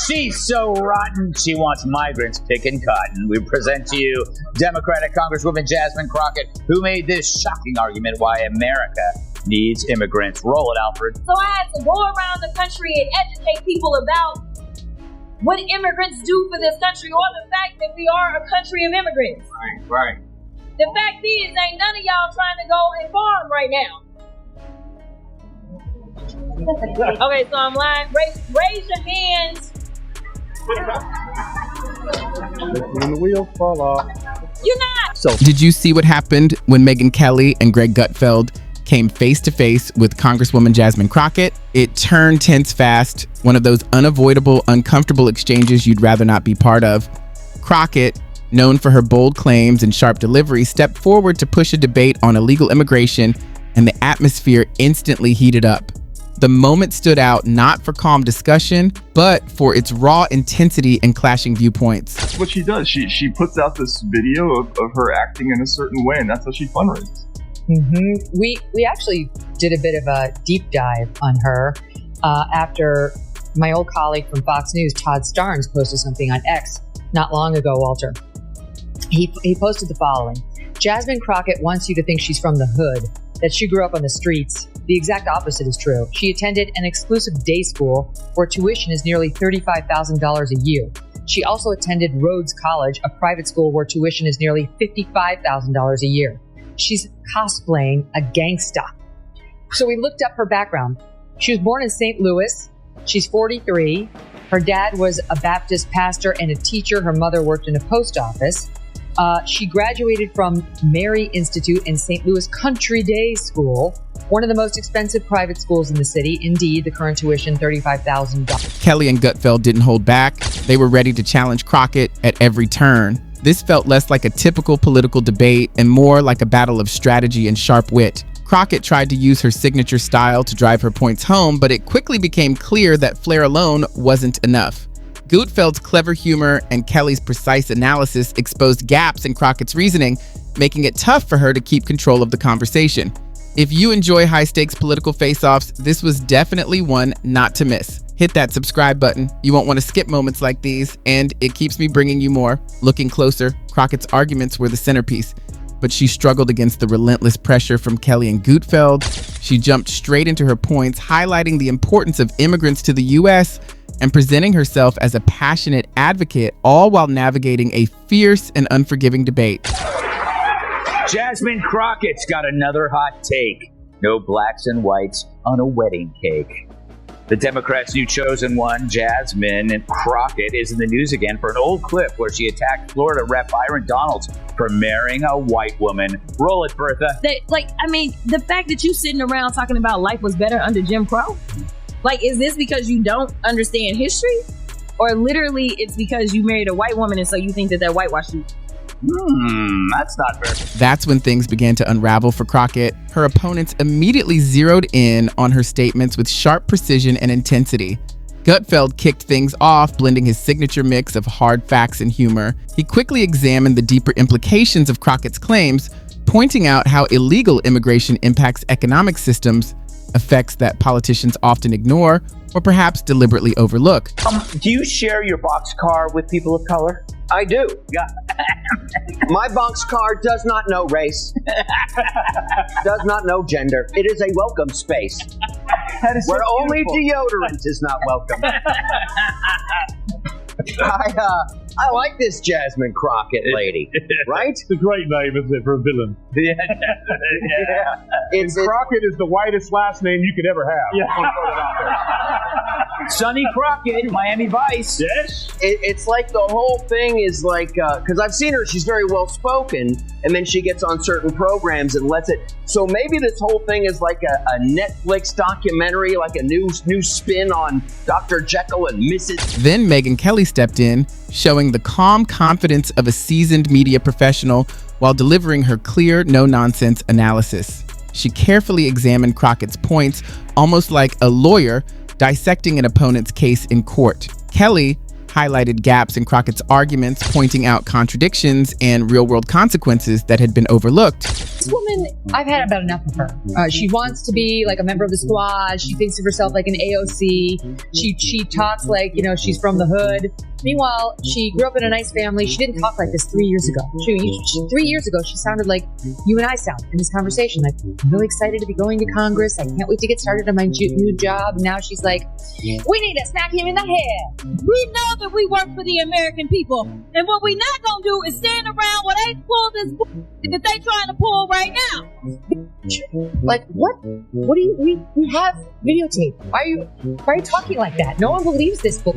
She's so rotten, she wants migrants picking cotton. We present to you Democratic Congresswoman Jasmine Crockett, who made this shocking argument why America needs immigrants. Roll it, Alfred. So I had to go around the country and educate people about what immigrants do for this country, or the fact that we are a country of immigrants. Right. The fact is, ain't none of y'all trying to go and farm right now. Okay, so I'm lying. Raise your hands. When the wheels fall off. You're not. So, did you see what happened when Megyn Kelly and Greg Gutfeld came face to face with Congresswoman Jasmine Crockett? It turned tense fast, one of those unavoidable, uncomfortable exchanges you'd rather not be part of. Crockett, known for her bold claims and sharp delivery, stepped forward to push a debate on illegal immigration, and the atmosphere instantly heated up. The moment stood out not for calm discussion, but for its raw intensity and clashing viewpoints. That's what she does. She puts out this video of her acting in a certain way, and that's how she fundraises. Mm-hmm. We actually did a bit of a deep dive on her after my old colleague from Fox News, Todd Starnes, posted something on X not long ago, Walter. He posted the following. Jasmine Crockett wants you to think she's from the hood, that she grew up on the streets. The exact opposite is true. She attended an exclusive day school where tuition is nearly $35,000 a year. She also attended Rhodes College, a private school where tuition is nearly $55,000 a year. She's cosplaying a gangsta. So we looked up her background. She was born in St. Louis. She's 43. Her dad was a Baptist pastor and a teacher. Her mother worked in a post office. She graduated from Mary Institute and St. Louis Country Day School, one of the most expensive private schools in the city. Indeed, the current tuition, $35,000. Kelly and Gutfeld didn't hold back. They were ready to challenge Crockett at every turn. This felt less like a typical political debate and more like a battle of strategy and sharp wit. Crockett tried to use her signature style to drive her points home, but it quickly became clear that flair alone wasn't enough. Gutfeld's clever humor and Kelly's precise analysis exposed gaps in Crockett's reasoning, making it tough for her to keep control of the conversation. If you enjoy high-stakes political face-offs, this was definitely one not to miss. Hit that subscribe button. You won't want to skip moments like these, and it keeps me bringing you more. Looking closer, Crockett's arguments were the centerpiece, but she struggled against the relentless pressure from Kelly and Gutfeld. She jumped straight into her points, highlighting the importance of immigrants to the U.S., and presenting herself as a passionate advocate, all while navigating a fierce and unforgiving debate. Jasmine Crockett's got another hot take. No blacks and whites on a wedding cake. The Democrats' new chosen one, Jasmine Crockett, is in the news again for an old clip where she attacked Florida Rep. Byron Donalds for marrying a white woman. Roll it, Bertha. The fact that you sitting around talking about life was better under Jim Crow, is this because you don't understand history? Or literally it's because you married a white woman and so you think that whitewashed you? That's not fair. That's when things began to unravel for Crockett. Her opponents immediately zeroed in on her statements with sharp precision and intensity. Gutfeld kicked things off, blending his signature mix of hard facts and humor. He quickly examined the deeper implications of Crockett's claims, pointing out how illegal immigration impacts economic systems, effects that politicians often ignore or perhaps deliberately overlook. Do you share your boxcar with people of color? I do. Yeah. My boxcar does not know race, does not know gender. It is a welcome space where only deodorant is not welcome. I like this Jasmine Crockett lady, right? It's a great name, isn't it, for a villain? Yeah. Crockett is the whitest last name you could ever have. Sonny Crockett, Miami Vice. Yes. It's like the whole thing is like, because I've seen her, she's very well spoken, and then she gets on certain programs and lets it. So maybe this whole thing is like a Netflix documentary, like a new spin on Dr. Jekyll and Mrs. Then Megyn Kelly stepped in, showing the calm confidence of a seasoned media professional while delivering her clear, no-nonsense analysis. She carefully examined Crockett's points, almost like a lawyer dissecting an opponent's case in court. Kelly, highlighted gaps in Crockett's arguments, pointing out contradictions and real-world consequences that had been overlooked. This woman, I've had about enough of her. She wants to be like a member of the squad. She thinks of herself like an AOC. She talks like, she's from the hood. Meanwhile, she grew up in a nice family. She didn't talk like this 3 years ago. 3 years ago, she sounded like you and I sound in this conversation. Like, I'm really excited to be going to Congress. I can't wait to get started on my new job. And now she's like, we need to smack him in the head. We know that we work for the American people. And what we not gonna do is stand around while they pull this that they trying to pull right now. Like, what? What do you, we have videotape. Why are you talking like that? No one believes this book.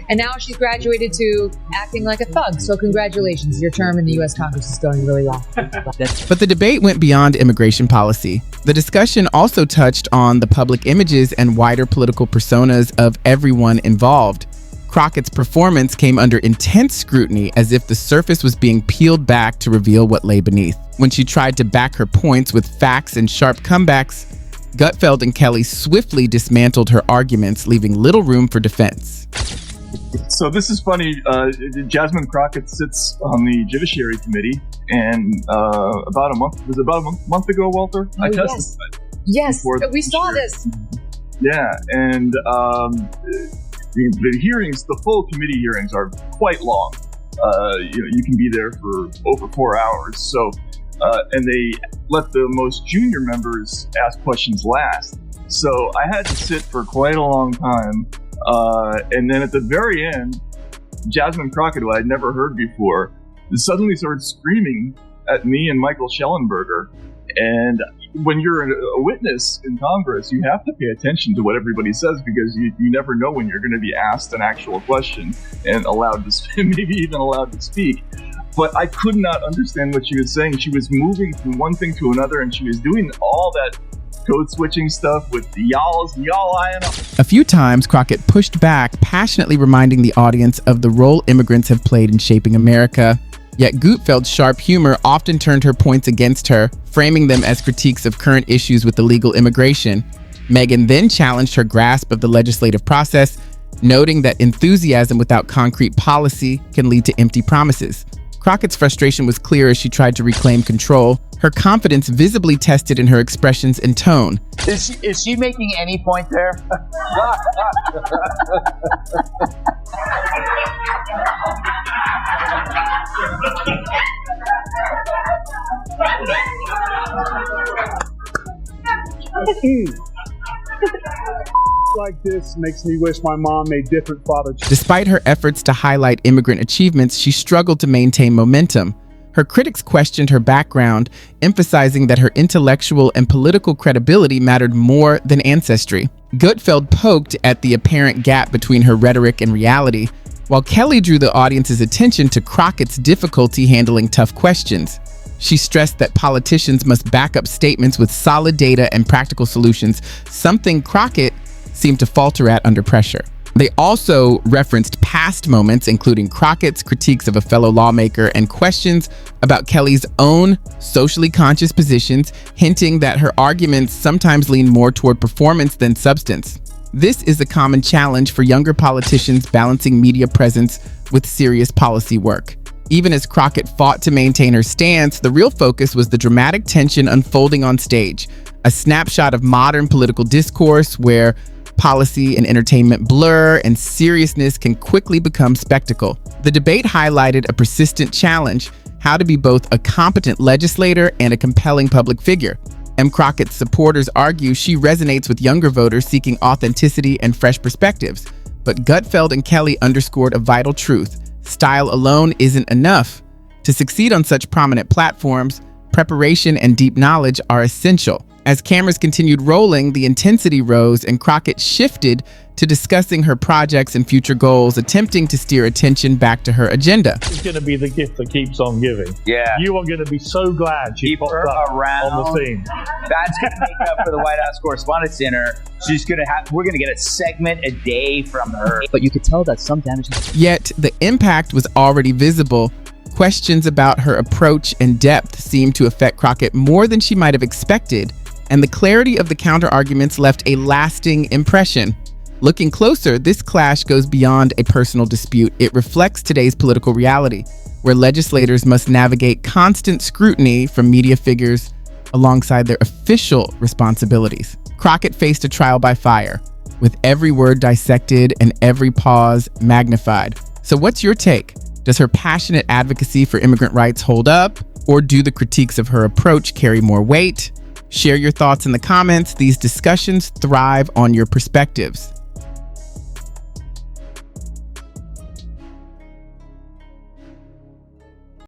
And now she's graduated to acting like a thug. So congratulations, your term in the U.S. Congress is going really well. But the debate went beyond immigration policy. The discussion also touched on the public images and wider political personas of everyone involved. Crockett's performance came under intense scrutiny, as if the surface was being peeled back to reveal what lay beneath. When she tried to back her points with facts and sharp comebacks, Gutfeld and Kelly swiftly dismantled her arguments, leaving little room for defense. So this is funny. Jasmine Crockett sits on the Judiciary Committee, and about a month ago, Walter, I testified. Yes, we saw this. Yeah, and the hearings, the full committee hearings, are quite long. You can be there for over 4 hours. So, and they let the most junior members ask questions last. So I had to sit for quite a long time. And then at the very end, Jasmine Crockett, who I'd never heard before, suddenly started screaming at me and Michael Schellenberger. And when you're a witness in Congress, you have to pay attention to what everybody says, because you never know when you're going to be asked an actual question and allowed to, maybe even allowed to speak. But I could not understand what she was saying. She was moving from one thing to another, and she was doing all that code switching stuff with the y'all. A few times, Crockett pushed back, passionately reminding the audience of the role immigrants have played in shaping America. Yet Gutfeld's sharp humor often turned her points against her, framing them as critiques of current issues with illegal immigration. Megyn then challenged her grasp of the legislative process, noting that enthusiasm without concrete policy can lead to empty promises. Crockett's frustration was clear as she tried to reclaim control, her confidence visibly tested in her expressions and tone. Is she making any point there? Like this makes me wish my mom made different father. Despite her efforts to highlight immigrant achievements, she struggled to maintain momentum. Her critics questioned her background, emphasizing that her intellectual and political credibility mattered more than ancestry. Gutfeld poked at the apparent gap between her rhetoric and reality, while Kelly drew the audience's attention to Crockett's difficulty handling tough questions. She stressed that politicians must back up statements with solid data and practical solutions, something Crockett seemed to falter at under pressure. They also referenced past moments, including Crockett's critiques of a fellow lawmaker and questions about Kelly's own socially conscious positions, hinting that her arguments sometimes lean more toward performance than substance. This is a common challenge for younger politicians balancing media presence with serious policy work. Even as Crockett fought to maintain her stance, the real focus was the dramatic tension unfolding on stage, a snapshot of modern political discourse where policy and entertainment blur and seriousness can quickly become spectacle. The debate highlighted a persistent challenge: how to be both a competent legislator and a compelling public figure. M. Crockett's supporters argue she resonates with younger voters seeking authenticity and fresh perspectives. But Gutfeld and Kelly underscored a vital truth: style alone isn't enough. To succeed on such prominent platforms, preparation and deep knowledge are essential. As cameras continued rolling, the intensity rose and Crockett shifted to discussing her projects and future goals, attempting to steer attention back to her agenda. It's going to be the gift that keeps on giving. Yeah. You are going to be so glad she popped up around on the scene. That's going to make up for the White House Correspondents' Dinner. We're going to get a segment a day from her. But you could tell that some damage. Yet the impact was already visible. Questions about her approach and depth seemed to affect Crockett more than she might have expected, and the clarity of the counter-arguments left a lasting impression. Looking closer, this clash goes beyond a personal dispute. It reflects today's political reality, where legislators must navigate constant scrutiny from media figures alongside their official responsibilities. Crockett faced a trial by fire, with every word dissected and every pause magnified. So what's your take? Does her passionate advocacy for immigrant rights hold up, or do the critiques of her approach carry more weight? Share your thoughts in the comments. These discussions thrive on your perspectives.